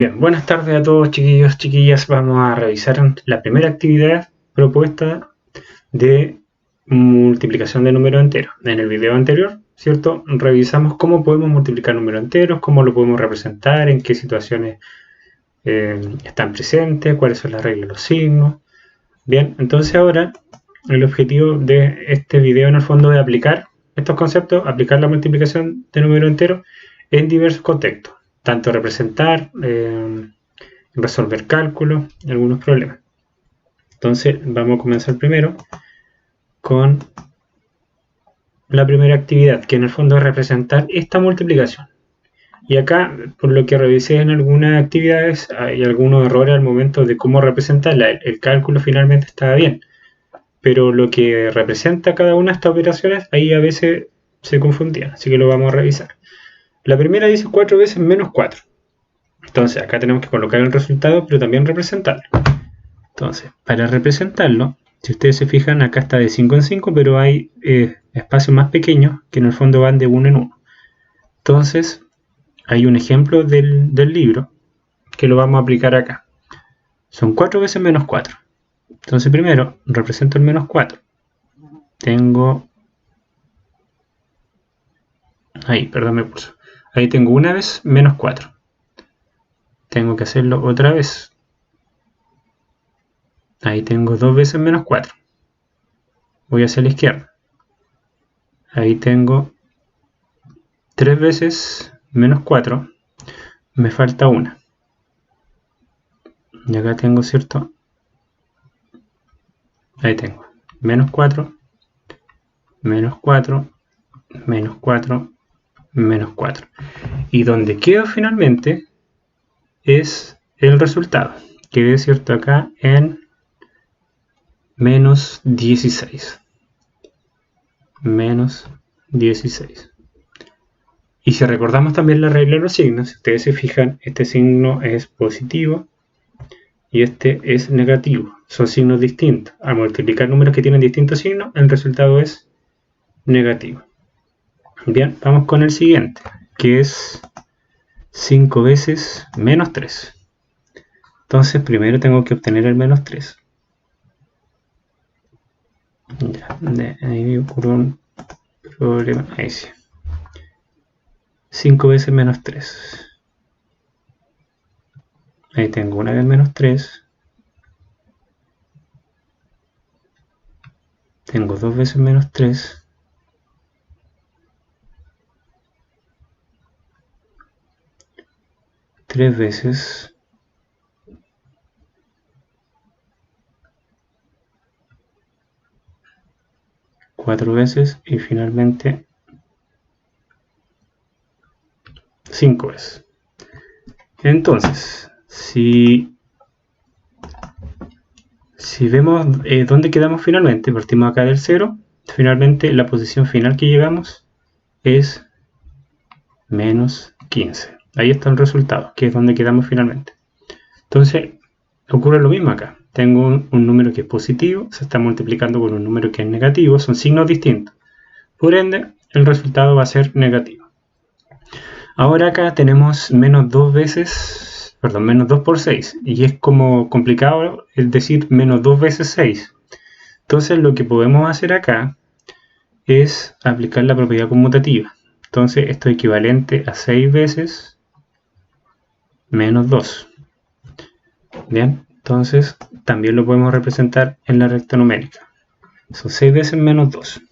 Bien, buenas tardes a todos chiquillos, chiquillas. Vamos a revisar la primera actividad propuesta de multiplicación de números enteros. En el video anterior, ¿cierto? Revisamos cómo podemos multiplicar números enteros, cómo lo podemos representar, en qué situaciones están presentes, cuáles son las reglas de los signos. Bien, entonces ahora el objetivo de este video en el fondo es aplicar estos conceptos, aplicar la multiplicación de números enteros en diversos contextos. Tanto representar, resolver cálculos, algunos problemas. Entonces vamos a comenzar primero con la primera actividad, que en el fondo es representar esta multiplicación. Y acá, por lo que revisé en algunas actividades, hay algunos errores al momento de cómo representarla. El cálculo finalmente estaba bien, pero lo que representa cada una de estas operaciones, ahí a veces se confundían, así que lo vamos a revisar. La primera dice 4 veces menos 4. Entonces acá tenemos que colocar el resultado, pero también representarlo. Entonces, para representarlo, si ustedes se fijan, acá está de 5 en 5, pero hay espacios más pequeños que en el fondo van de 1 en 1. Entonces, hay un ejemplo del libro que lo vamos a aplicar acá. Son 4 veces menos 4. Entonces, primero, represento el menos 4. Tengo... Ahí, perdón, me pulso. Ahí tengo una vez menos 4. Tengo que hacerlo otra vez. Ahí tengo 2 veces menos 4. Voy hacia la izquierda. Ahí tengo 3 veces menos 4. Me falta una. Y acá tengo, ¿cierto? Ahí tengo menos 4, menos 4, menos 4, menos 4. Y donde quedo finalmente es el resultado. Quedé, ¿cierto? Acá en menos 16. Menos 16. Y si recordamos también la regla de los signos, si ustedes se fijan, este signo es positivo y este es negativo. Son signos distintos. Al multiplicar números que tienen distintos signos, el resultado es negativo. Bien, vamos con el siguiente, que es 5 veces menos 3. Entonces primero tengo que obtener el menos 3. Ya, ahí ocurrió un problema. Ahí sí. 5 veces menos 3. Ahí tengo una vez menos 3. Tengo 2 veces menos 3. Tres veces. Cuatro veces y finalmente 5 veces. Entonces, si vemos dónde quedamos finalmente, partimos acá del 0, finalmente la posición final que llegamos es menos 15. Ahí está el resultado, que es donde quedamos finalmente. Entonces, ocurre lo mismo acá. Tengo un número que es positivo, se está multiplicando con un número que es negativo, son signos distintos. Por ende, el resultado va a ser negativo. Ahora acá tenemos menos 2 veces, perdón, menos 2 por 6. Y es como complicado el decir menos 2 veces 6. Entonces lo que podemos hacer acá es aplicar la propiedad conmutativa. Entonces esto es equivalente a 6 veces menos 2. Bien, entonces también lo podemos representar en la recta numérica. Son 6 veces menos 2.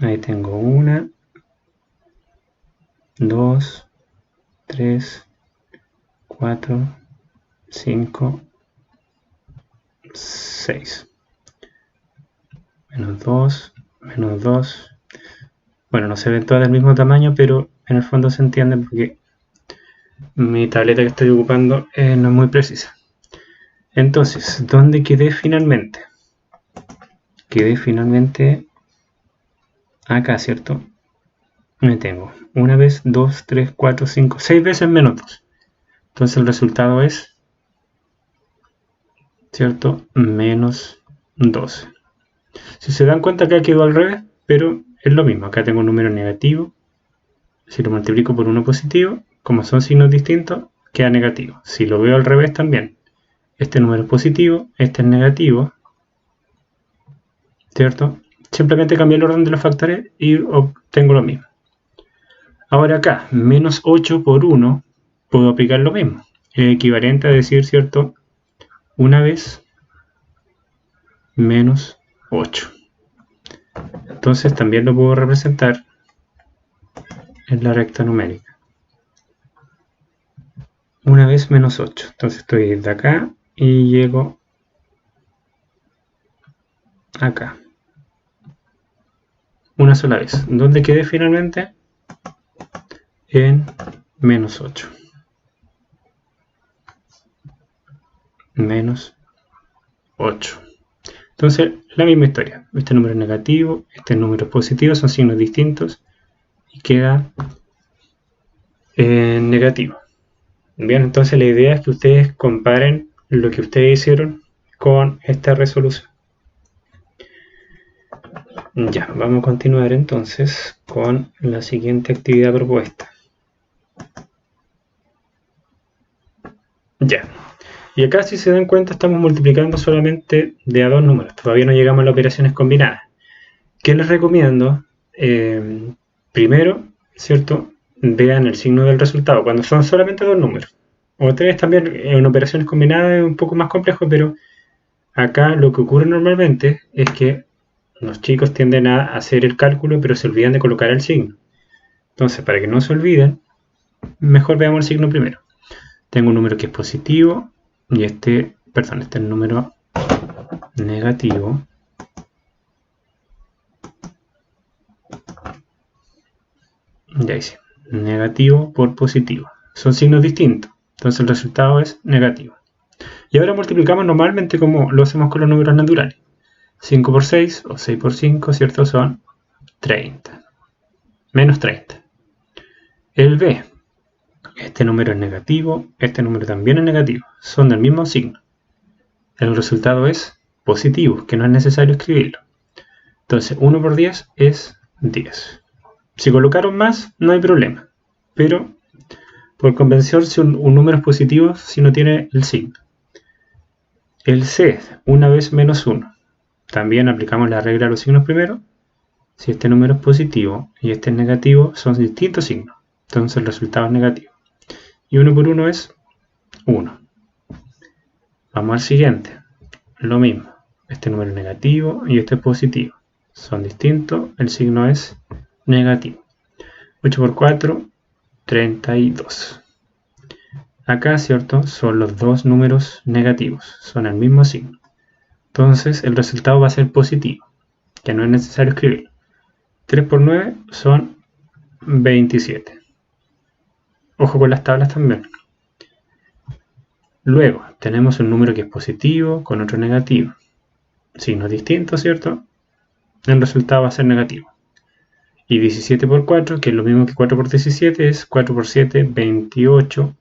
Ahí tengo 1, 2, 3, 4, 5, 6. Menos 2, menos 2. Bueno, no se ven todas del mismo tamaño, pero en el fondo se entiende porque mi tableta que estoy ocupando no es muy precisa. Entonces, ¿dónde quedé finalmente? Quedé finalmente acá, ¿cierto? Me tengo 1 vez, 2, 3, 4, 5, 6 veces menos 2. Entonces el resultado es, ¿cierto? Menos 12. Si se dan cuenta acá quedó al revés, pero es lo mismo. Acá tengo un número negativo. Si lo multiplico por uno positivo, como son signos distintos, queda negativo. Si lo veo al revés también, este número es positivo, este es negativo, ¿cierto? Simplemente cambio el orden de los factores y obtengo lo mismo. Ahora acá, menos 8 por 1, puedo aplicar lo mismo. Es equivalente a decir, ¿cierto? Una vez menos 8. Entonces también lo puedo representar en la recta numérica. Una vez menos 8. Entonces estoy de acá y llego acá. Una sola vez. ¿Dónde quedé finalmente? En menos 8. Menos 8. Entonces, la misma historia. Este número es negativo, este número es positivo, son signos distintos y queda negativo. Bien, entonces la idea es que ustedes comparen lo que ustedes hicieron con esta resolución. Ya, vamos a continuar entonces con la siguiente actividad propuesta. Ya. Y acá, si se dan cuenta, estamos multiplicando solamente de a dos números. Todavía no llegamos a las operaciones combinadas. ¿Qué les recomiendo? Primero, ¿cierto? Vean el signo del resultado cuando son solamente dos números. O tres también, en operaciones combinadas es un poco más complejo, pero acá lo que ocurre normalmente es que los chicos tienden a hacer el cálculo, pero se olvidan de colocar el signo. Entonces, para que no se olviden, mejor veamos el signo primero. Tengo un número que es positivo y este es el número negativo. Ya hice, negativo por positivo. Son signos distintos, entonces el resultado es negativo. Y ahora multiplicamos normalmente como lo hacemos con los números naturales. 5 por 6 o 6 por 5, ¿cierto? Son 30. Menos 30. El B. Este número es negativo, este número también es negativo. Son del mismo signo. El resultado es positivo, que no es necesario escribirlo. Entonces 1 por 10 es 10. Si colocaron más, no hay problema. Pero por convención, si un número es positivo, si no tiene el signo. El C, una vez menos 1. También aplicamos la regla de los signos primero. Si este número es positivo y este es negativo, son distintos signos. Entonces el resultado es negativo. Y 1 por 1 es 1. Vamos al siguiente. Lo mismo. Este número es negativo y este es positivo. Son distintos. El signo es negativo. 8 por 4, 32. Acá, ¿cierto? Son los dos números negativos. Son el mismo signo. Entonces el resultado va a ser positivo, que no es necesario escribirlo. 3 por 9 son 27. Ojo con las tablas también. Luego tenemos un número que es positivo con otro negativo. Signos distintos, ¿cierto? El resultado va a ser negativo. Y 17 por 4, que es lo mismo que 4 por 17, es 4 por 7, 28.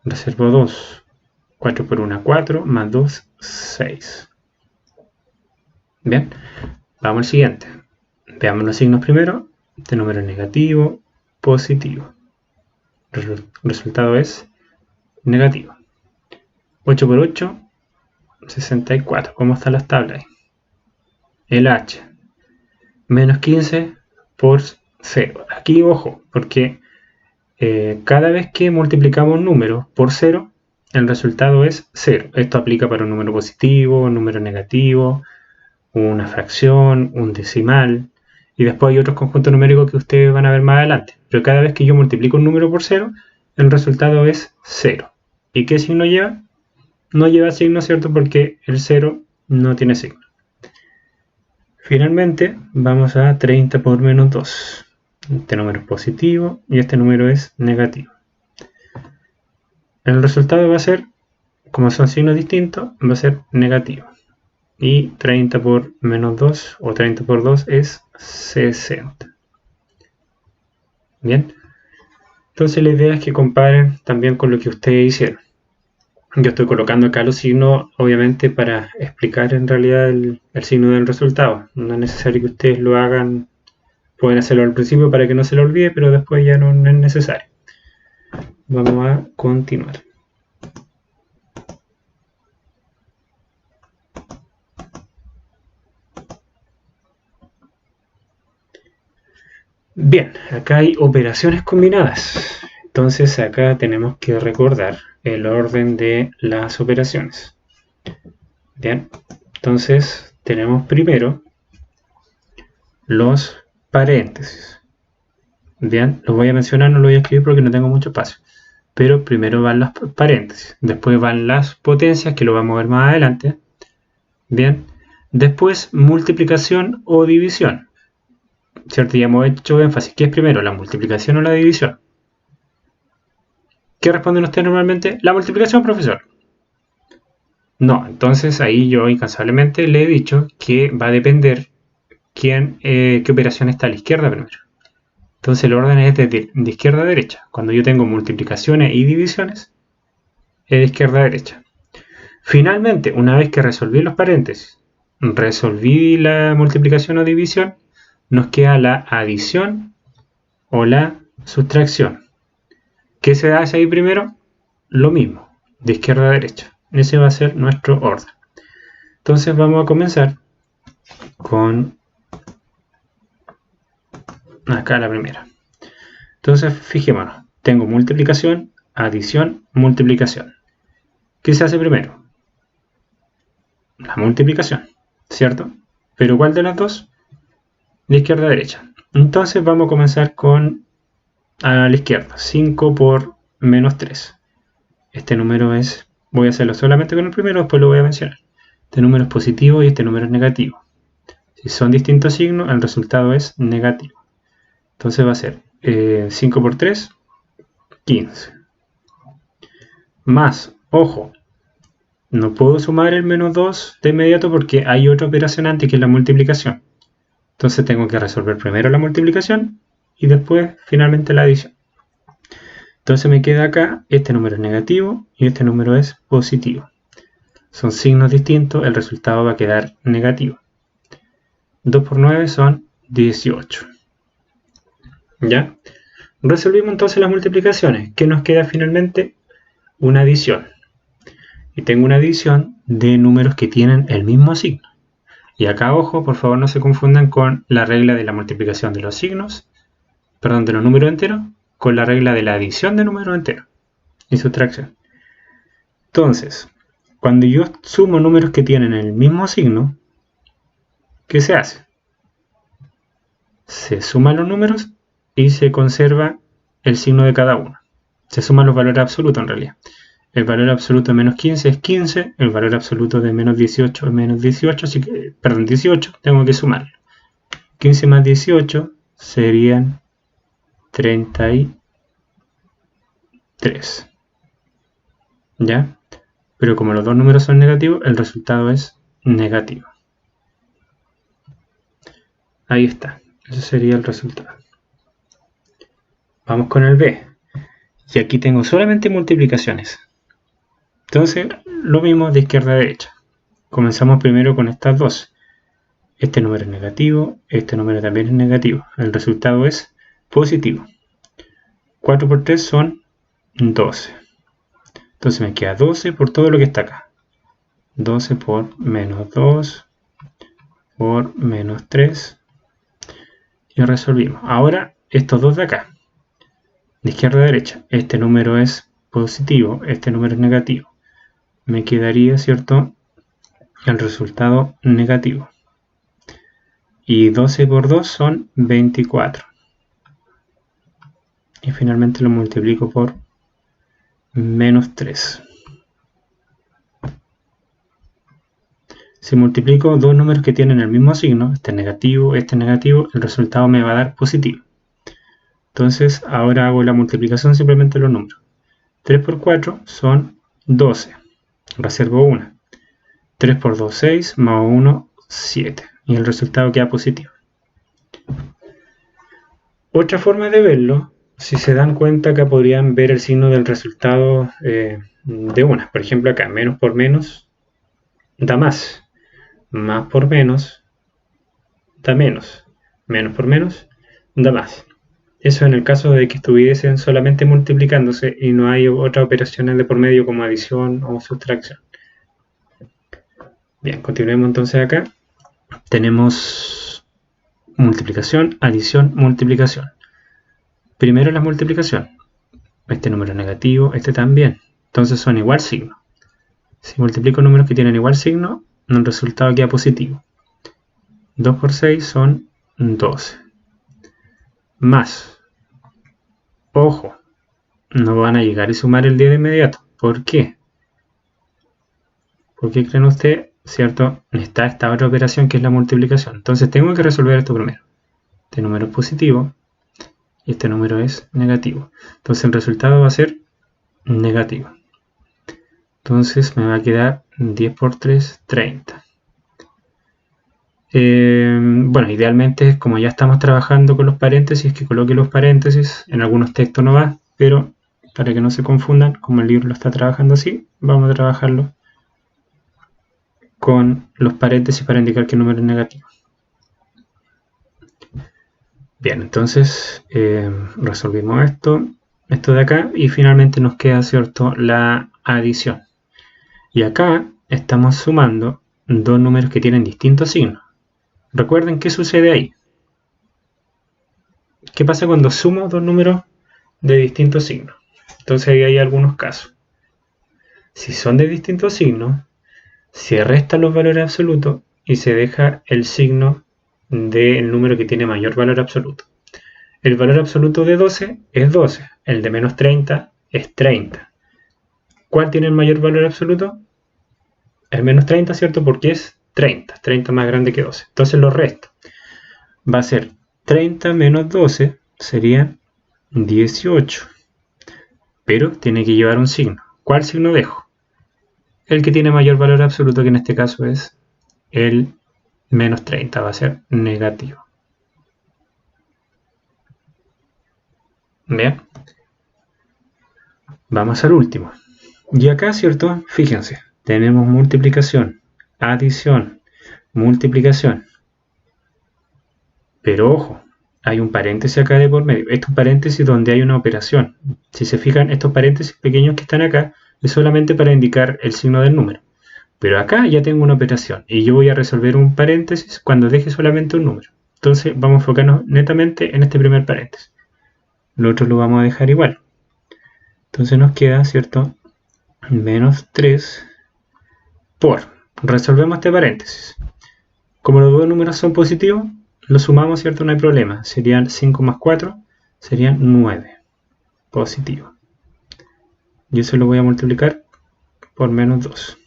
Reservo 2. 4 por 1, 4, más 2, 6. Bien, vamos al siguiente. Veamos los signos primero. Este número es negativo, positivo. El resultado es negativo. 8 por 8, 64. ¿Cómo están las tablas ahí? El H. Menos 15 por 0. Aquí, ojo, porque cada vez que multiplicamos un número por 0, el resultado es 0. Esto aplica para un número positivo, un número negativo, una fracción, un decimal, y después hay otros conjuntos numéricos que ustedes van a ver más adelante. Pero cada vez que yo multiplico un número por 0, el resultado es 0. ¿Y qué signo lleva? No lleva signo, ¿cierto? Porque el 0 no tiene signo. Finalmente, vamos a 30 por menos 2. Este número es positivo y este número es negativo. El resultado va a ser, como son signos distintos, va a ser negativo. Y 30 por menos 2 o 30 por 2 es 60. Bien. Entonces la idea es que comparen también con lo que ustedes hicieron. Yo estoy colocando acá los signos, obviamente, para explicar en realidad el signo del resultado. No es necesario que ustedes lo hagan, pueden hacerlo al principio para que no se lo olvide, pero después ya no es necesario. Vamos a continuar. Bien, acá hay operaciones combinadas. Entonces acá tenemos que recordar el orden de las operaciones. Bien, entonces tenemos primero los paréntesis. Bien, los voy a mencionar, no lo voy a escribir porque no tengo mucho espacio. Pero primero van los paréntesis, después van las potencias, que lo vamos a ver más adelante. Bien, después multiplicación o división. ¿Cierto? Ya hemos hecho énfasis. ¿Qué es primero, la multiplicación o la división? ¿Qué responden ustedes normalmente? La multiplicación, profesor. No, entonces ahí yo incansablemente le he dicho que va a depender qué operación está a la izquierda primero. Entonces el orden es de izquierda a derecha. Cuando yo tengo multiplicaciones y divisiones, es de izquierda a derecha. Finalmente, una vez que resolví los paréntesis, resolví la multiplicación o división, nos queda la adición o la sustracción. ¿Qué se hace ahí primero? Lo mismo, de izquierda a derecha. Ese va a ser nuestro orden. Entonces vamos a comenzar con acá la primera. Entonces fijémonos, tengo multiplicación, adición, multiplicación. ¿Qué se hace primero? La multiplicación, ¿cierto? ¿Pero cuál de las dos? De izquierda a derecha. Entonces vamos a comenzar con a la izquierda, 5 por menos 3. Este número es, voy a hacerlo solamente con el primero, después lo voy a mencionar. Este número es positivo y este número es negativo. Si son distintos signos, el resultado es negativo. Entonces va a ser 5 por 3, 15. Más, ojo, no puedo sumar el menos 2 de inmediato porque hay otra operación antes que es la multiplicación. Entonces tengo que resolver primero la multiplicación y después finalmente la adición. Entonces me queda acá, este número es negativo y este número es positivo. Son signos distintos, el resultado va a quedar negativo. 2 por 9 son 18. ¿Ya? Resolvimos entonces las multiplicaciones. ¿Qué nos queda finalmente? Una adición. Y tengo una adición de números que tienen el mismo signo. Y acá, ojo, por favor no se confundan con la regla de la multiplicación de los signos, perdón, de los números enteros, con la regla de la adición de números enteros y sustracción. Entonces, cuando yo sumo números que tienen el mismo signo, ¿qué se hace? Se suman los números y se conserva el signo de cada uno. Se suman los valores absolutos en realidad. El valor absoluto de menos 15 es 15, el valor absoluto de menos 18 es menos 18, así que, perdón, 18, tengo que sumarlo. 15 más 18 serían 33. ¿Ya? Pero como los dos números son negativos, el resultado es negativo. Ahí está. Ese sería el resultado. Vamos con el B. Y aquí tengo solamente multiplicaciones. Entonces, lo mismo de izquierda a derecha. Comenzamos primero con estas dos. Este número es negativo, este número también es negativo. El resultado es positivo. 4 por 3 son 12. Entonces me queda 12 por todo lo que está acá. 12 por menos 2 por menos 3. Y resolvimos. Ahora, estos dos de acá. De izquierda a derecha. Este número es positivo, este número es negativo. Me quedaría, ¿cierto?, el resultado negativo. Y 12 por 2 son 24. Y finalmente lo multiplico por menos 3. Si multiplico dos números que tienen el mismo signo, este negativo, el resultado me va a dar positivo. Entonces ahora hago la multiplicación simplemente de los números. 3 por 4 son 12. Reservo 1. 3 por 2, 6, más 1, 7. Y el resultado queda positivo. Otra forma de verlo, si se dan cuenta, acá podrían ver el signo del resultado de una. Por ejemplo, acá, menos por menos da más. Más por menos da menos. Menos por menos da más. Eso en el caso de que estuviesen solamente multiplicándose y no hay otras operaciones de por medio como adición o sustracción. Bien, continuemos entonces acá. Tenemos multiplicación, adición, multiplicación. Primero la multiplicación. Este número es negativo, este también. Entonces son igual signo. Si multiplico números que tienen igual signo, el resultado queda positivo. 2 por 6 son 12. Más. Ojo, no van a llegar y sumar el 10 de inmediato. ¿Por qué? ¿Por qué creen ustedes? ¿Cierto? Está esta otra operación que es la multiplicación. Entonces tengo que resolver esto primero. Este número es positivo y este número es negativo. Entonces el resultado va a ser negativo. Entonces me va a quedar 10 por 3, 30. Bueno, idealmente, como ya estamos trabajando con los paréntesis, que coloque los paréntesis. En algunos textos no va, pero para que no se confundan, como el libro lo está trabajando así, vamos a trabajarlo con los paréntesis para indicar que el número es negativo. Bien, entonces resolvimos esto de acá, y finalmente nos queda, ¿cierto?, la adición. Y acá estamos sumando dos números que tienen distintos signos. Recuerden qué sucede ahí. ¿Qué pasa cuando sumo dos números de distintos signos? Entonces ahí hay algunos casos. Si son de distintos signos, se restan los valores absolutos y se deja el signo del número que tiene mayor valor absoluto. El valor absoluto de 12 es 12, el de menos 30 es 30. ¿Cuál tiene el mayor valor absoluto? El menos 30, ¿cierto? Porque es 30, 30 más grande que 12. Entonces lo resto. Va a ser 30 menos 12, sería 18. Pero tiene que llevar un signo. ¿Cuál signo dejo? El que tiene mayor valor absoluto, que en este caso es el menos 30, va a ser negativo. Bien. Vamos al último. Y acá, ¿cierto? Fíjense, tenemos multiplicación, adición, multiplicación. Pero ojo, hay un paréntesis acá de por medio. Este es un paréntesis donde hay una operación. Si se fijan, estos paréntesis pequeños que están acá es solamente para indicar el signo del número. Pero acá ya tengo una operación y yo voy a resolver un paréntesis cuando deje solamente un número. Entonces vamos a enfocarnos netamente en este primer paréntesis. Lo otro lo vamos a dejar igual. Entonces nos queda, ¿cierto?, menos 3 por. Resolvemos este paréntesis. Como los dos números son positivos, lo sumamos, ¿cierto? No hay problema. Serían 5 más 4, serían 9. Positivo. Y eso lo voy a multiplicar por menos 2.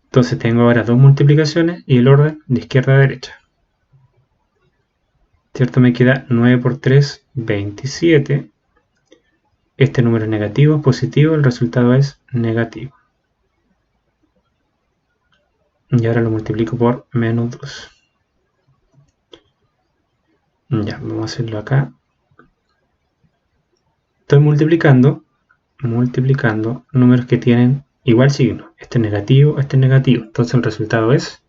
Entonces tengo ahora dos multiplicaciones y el orden de izquierda a derecha. ¿Cierto? Me queda 9 por 3, 27. Este número es negativo, positivo, el resultado es negativo. Y ahora lo multiplico por menos 2. Ya, vamos a hacerlo acá. Estoy multiplicando números que tienen igual signo. Este es negativo, este es negativo. Entonces el resultado es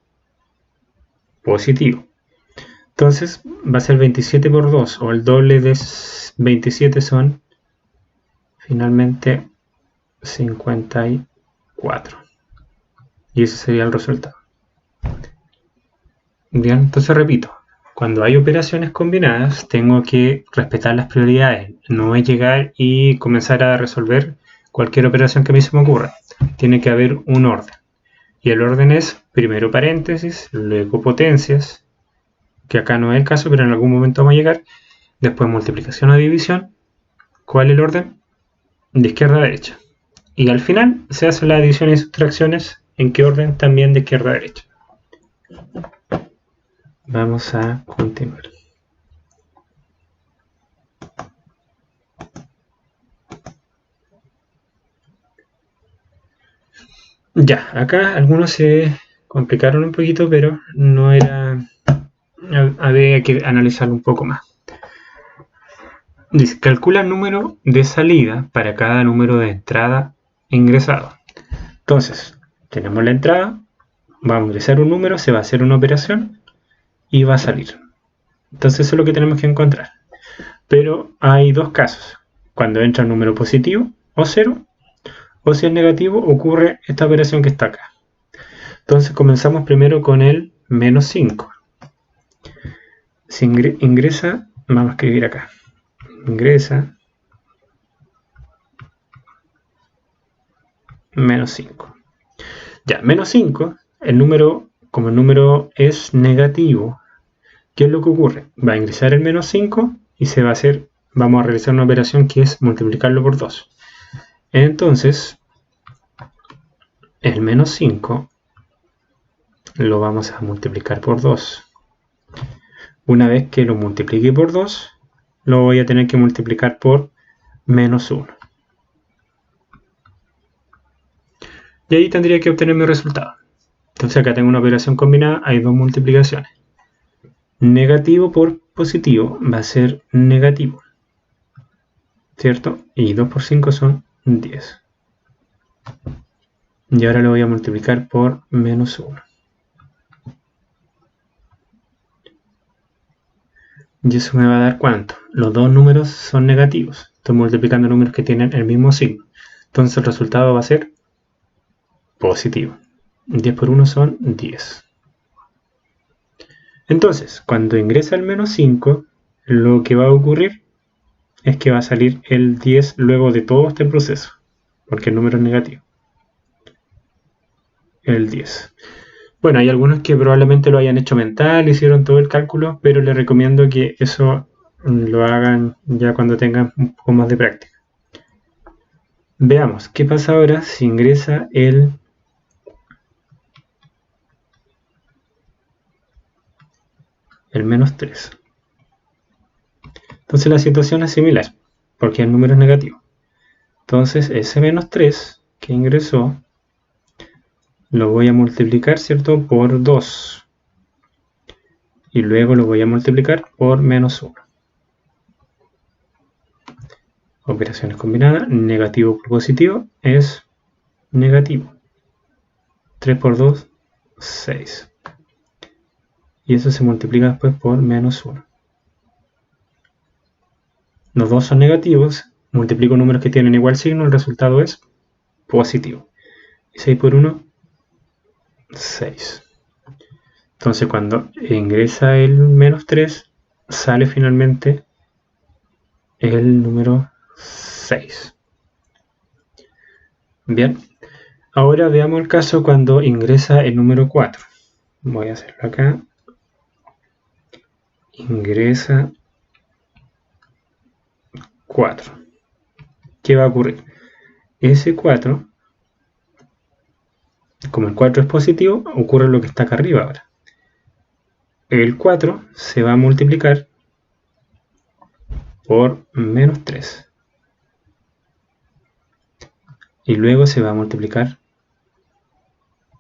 positivo. Entonces va a ser 27 por 2, o el doble de 27 son finalmente 54. Y ese sería el resultado. Bien, entonces repito. Cuando hay operaciones combinadas, tengo que respetar las prioridades. No es llegar y comenzar a resolver cualquier operación que a mí se me ocurra. Tiene que haber un orden. Y el orden es primero paréntesis, luego potencias, que acá no es el caso, pero en algún momento vamos a llegar. Después multiplicación o división. ¿Cuál es el orden? De izquierda a derecha. Y al final se hacen las adiciones y sustracciones. ¿En qué orden? También de izquierda a derecha. Vamos a continuar. Ya, acá algunos se complicaron un poquito, pero no era... Había que analizarlo un poco más. Dice, calcula el número de salida para cada número de entrada ingresado. Entonces, tenemos la entrada, vamos a ingresar un número, se va a hacer una operación y va a salir. Entonces eso es lo que tenemos que encontrar. Pero hay dos casos. Cuando entra un número positivo o 0, o si es negativo ocurre esta operación que está acá. Entonces comenzamos primero con el menos 5. Si ingresa, vamos a escribir acá. Ingresa menos 5. Ya, menos 5, el número, como el número es negativo, ¿qué es lo que ocurre? Va a ingresar el menos 5 y se va a hacer, vamos a realizar una operación que es multiplicarlo por 2. Entonces, el menos 5 lo vamos a multiplicar por 2. Una vez que lo multiplique por 2, lo voy a tener que multiplicar por menos 1. Y ahí tendría que obtener mi resultado. Entonces acá tengo una operación combinada, hay dos multiplicaciones. Negativo por positivo va a ser negativo, ¿cierto? Y 2 por 5 son 10. Y ahora lo voy a multiplicar por menos 1. Y eso me va a dar ¿cuánto? Los dos números son negativos. Estoy multiplicando números que tienen el mismo signo. Entonces el resultado va a ser positivo. 10 por 1 son 10. Entonces, cuando ingresa el menos 5, lo que va a ocurrir es que va a salir el 10 luego de todo este proceso, porque el número es negativo. El 10. Bueno, hay algunos que probablemente lo hayan hecho mental, hicieron todo el cálculo, pero les recomiendo que eso lo hagan ya cuando tengan un poco más de práctica. Veamos, ¿qué pasa ahora si ingresa el menos 3? Entonces la situación es similar, porque el número es negativo. Entonces ese menos 3 que ingresó, lo voy a multiplicar, ¿cierto?, por 2. Y luego lo voy a multiplicar por menos 1. Operaciones combinadas, negativo por positivo es negativo. 3 por 2, 6. Y eso se multiplica después por menos 1. Los dos son negativos, multiplico números que tienen igual signo, el resultado es positivo. Y 6 por 1, 6. Entonces cuando ingresa el menos 3, sale finalmente el número 6. Bien, ahora veamos el caso cuando ingresa el número 4. Voy a hacerlo acá. Ingresa 4. ¿Qué va a ocurrir? Ese 4, como el 4 es positivo, ocurre lo que está acá arriba ahora. El 4 se va a multiplicar por menos 3. Y luego se va a multiplicar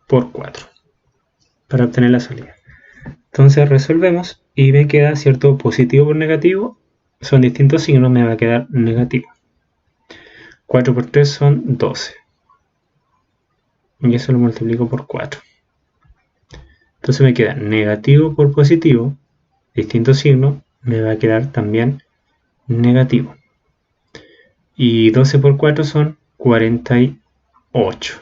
por 4 para obtener la salida. Entonces resolvemos y me queda, ¿cierto?, positivo por negativo. Son distintos signos, me va a quedar negativo. 4 por 3 son 12. Y eso lo multiplico por 4. Entonces me queda negativo por positivo, distinto signo, me va a quedar también negativo. Y 12 por 4 son 48.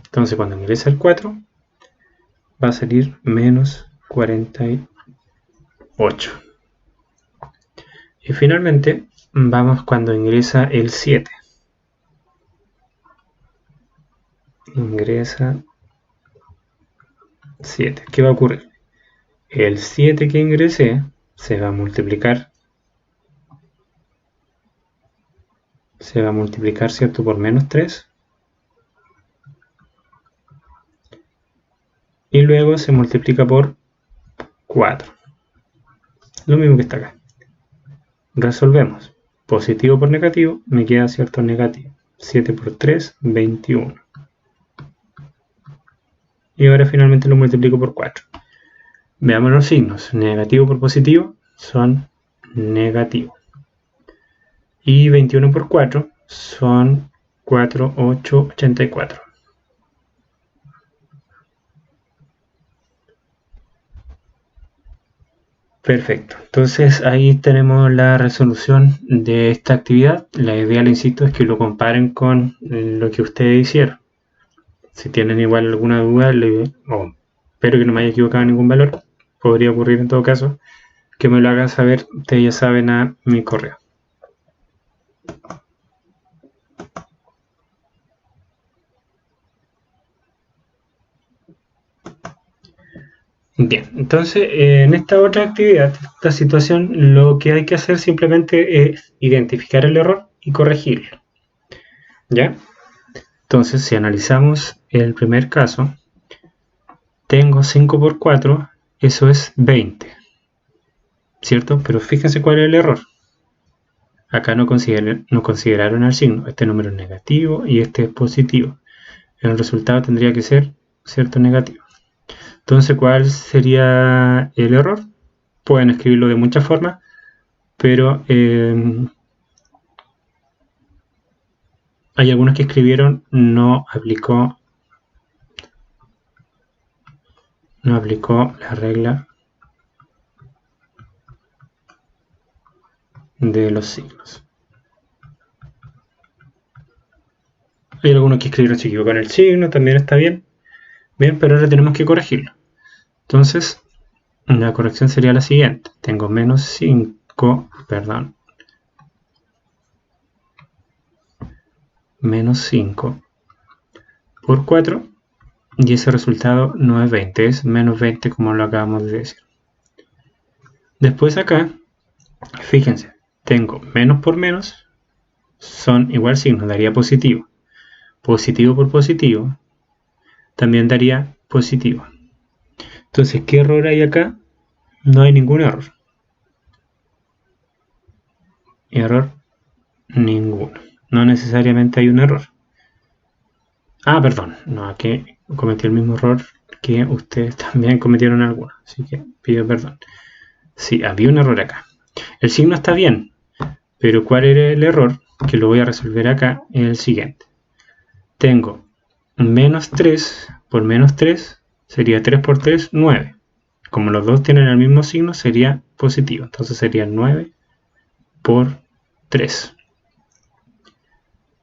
Entonces cuando ingresa el 4, va a salir menos 48. Y finalmente vamos cuando ingresa el 7. Ingresa 7. ¿Qué va a ocurrir? El 7 que ingresé se va a multiplicar. Se va a multiplicar, ¿cierto?, por menos 3. Y luego se multiplica por 4. Lo mismo que está acá. Resolvemos. Positivo por negativo, me queda, ¿cierto?, negativo. 7 por 3, 21. Y ahora finalmente lo multiplico por 4. Veamos los signos. Negativo por positivo son negativo. Y 21 por 4 son 4, 8, 84. Perfecto. Entonces ahí tenemos la resolución de esta actividad. La idea, le insisto, es que lo comparen con lo que ustedes hicieron. Si tienen igual alguna duda, espero que no me haya equivocado en ningún valor. Podría ocurrir en todo caso. Que me lo hagan saber. Ustedes ya saben a mi correo. Bien, entonces en esta otra actividad, esta situación, lo que hay que hacer simplemente es identificar el error y corregirlo. ¿Ya? Entonces, si analizamos el primer caso, tengo 5 por 4, eso es 20. ¿Cierto? Pero fíjense cuál es el error. Acá no consideraron el signo. Este número es negativo y este es positivo. El resultado tendría que ser, ¿cierto?, negativo. Entonces, ¿cuál sería el error? Pueden escribirlo de muchas formas, pero hay algunos que escribieron no aplicó la regla de los signos. Hay algunos que escribieron se equivocó en el signo, también está bien. Bien, pero ahora tenemos que corregirlo. Entonces, la corrección sería la siguiente. Tengo menos 5, menos 5 por 4, y ese resultado no es 20, es menos 20 como lo acabamos de decir. Después acá, fíjense, tengo menos por menos, son igual signos, daría positivo. Positivo por positivo, también daría positivo. Entonces, ¿qué error hay acá? No hay ningún error. Error ninguno. No necesariamente hay un error. Ah, perdón. No, aquí cometí el mismo error que ustedes también cometieron algunos. Así que pido perdón. Sí, había un error acá. El signo está bien, pero ¿cuál era el error? Que lo voy a resolver acá, es el siguiente. Tengo menos 3 por menos 3, sería 3 por 3, 9. Como los dos tienen el mismo signo, sería positivo. Entonces sería 9 por 3.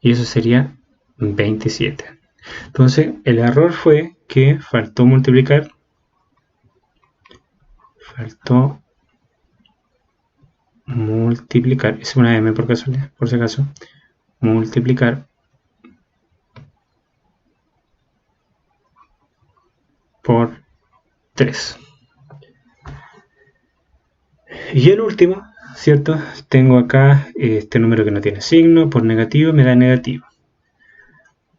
Y eso sería 27. Entonces el error fue que faltó multiplicar. Es una M por casualidad, por si acaso. Multiplicar por 3. Y el último, ¿cierto? Tengo acá este número que no tiene signo, por negativo me da negativo.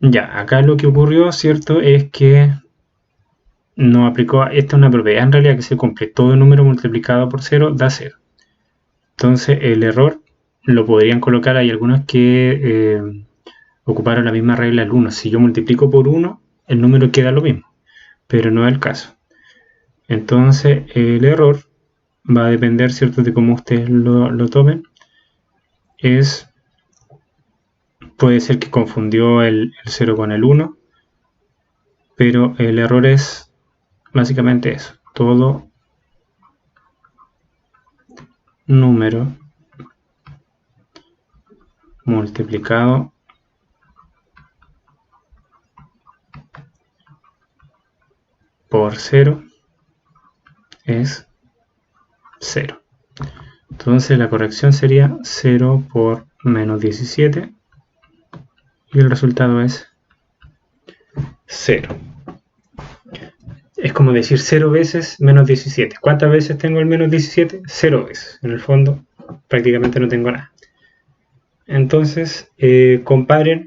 Ya, acá lo que ocurrió, ¿cierto? Es que no aplicó, esta es una propiedad en realidad que se cumple, todo número multiplicado por 0 da 0. Entonces el error lo podrían colocar, hay algunos que ocuparon la misma regla del 1. Si yo multiplico por 1, el número queda lo mismo, pero no es el caso. Entonces el error va a depender, ¿cierto?, de cómo ustedes lo tomen. Puede ser que confundió el 0 con el 1, pero el error es básicamente eso. Todo número multiplicado por 0 es 0. Entonces la corrección sería 0 por menos 17 y el resultado es 0. Es como decir 0 veces menos 17. ¿Cuántas veces tengo el menos 17? 0 veces. En el fondo prácticamente no tengo nada. Entonces comparen.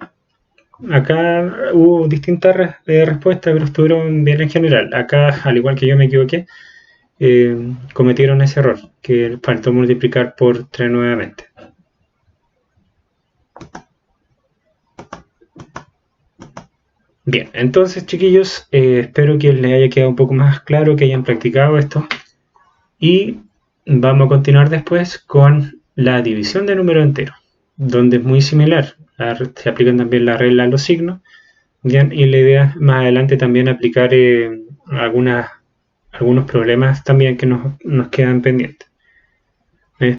Acá hubo distintas respuestas, pero estuvieron bien en general. Acá, al igual que yo me equivoqué, cometieron ese error, que faltó multiplicar por 3 nuevamente. Bien, entonces chiquillos, espero que les haya quedado un poco más claro, que hayan practicado esto. Y vamos a continuar después con la división de números enteros, donde es muy similar. Se aplican también la regla de los signos. Bien, y la idea es más adelante también aplicar algunas algunos problemas también que nos quedan pendientes.